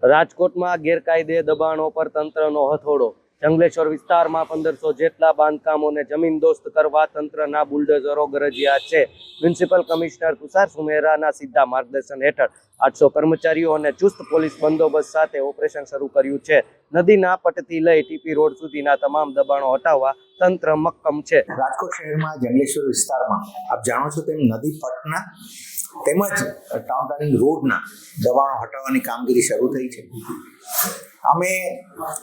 રાજકોટમાં ગેરકાયદે દબાણો પર તંત્રનો હથોડો. જંગલેશ્વર વિસ્તારમાં 1500 જેટલા બાંધકામોને જમીનદોસ્ત કરવા તંત્રના બુલડોઝરો ગરજ્યા છે. મ્યુનિસિપલ કમિશનર તુષાર સુમેરાના સીધા માર્ગદર્શન હેઠળ 800 કર્મચારીઓ અને ચુસ્ત પોલીસ બંદોબસ્ત સાથે ઓપરેશન શરૂ કર્યું છે. નદીના પટથી લઈ ટીપી રોડ સુધીના તમામ દબાણો હટાવવા તંત્ર મક્કમ છે. રાજકોટ શહેરમાં જંગલેશ્વર વિસ્તારમાં આપ જાણો છો તેમ નદી પટના તેમજ ટાઉન પ્લાનિંગ રોડના દબાણો હટાવવાની કામગીરી શરૂ થઈ છે. અમે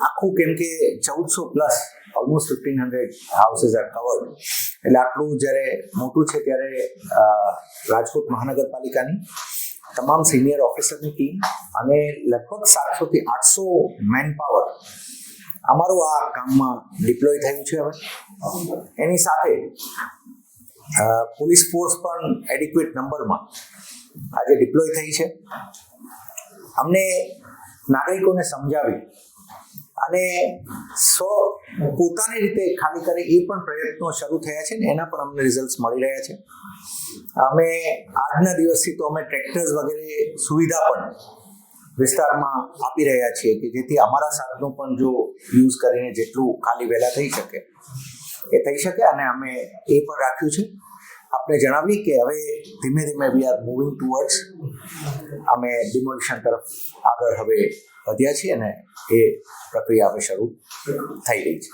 આખું કેમ કે 1400 plus almost 1500 houses are covered, એટલે આટલું જ્યારે મોટું છે ત્યારે રાજકોટ મહાનગરપાલિકાની તમામ સિનિયર ઓફિસરની ટીમ અને લગભગ 700 થી 800 મેન પાવર અમારું આ કામમાં ડિપ્લોય થયું છે. હવે એની સાથે પોલીસ ફોર્સ પણ એડિક્વેટ નંબરમાં આજે ડિપ્લોય થઈ છે. અમને નાગરિકોને સમજાવી અને પોતાની રીતે ખાલી કરે એ પણ પ્રયત્નો શરૂ થયા છે ને એના પણ અમને રિઝલ્ટ મળી રહ્યા છે. અમે આજના દિવસથી તો અમે ટ્રેક્ટર્સ વગેરે સુવિધા પણ વિસ્તારમાં આપી રહ્યા છીએ કે જેથી અમારા સાધનો પણ જો યુઝ કરીને જેટલું ખાલી વહેલા થઈ શકે એ થઈ શકે. અને અમે એ પણ રાખ્યું છે. આપણે જણાવીએ કે હવે ધીમે ધીમે વી આર મૂવિંગ ટુવર્ડ્સ અમે ડિમોલિશન તરફ આગળ હવે વધ્યા છીએ અને એ પ્રક્રિયા હવે શરૂ થઈ રહી છે.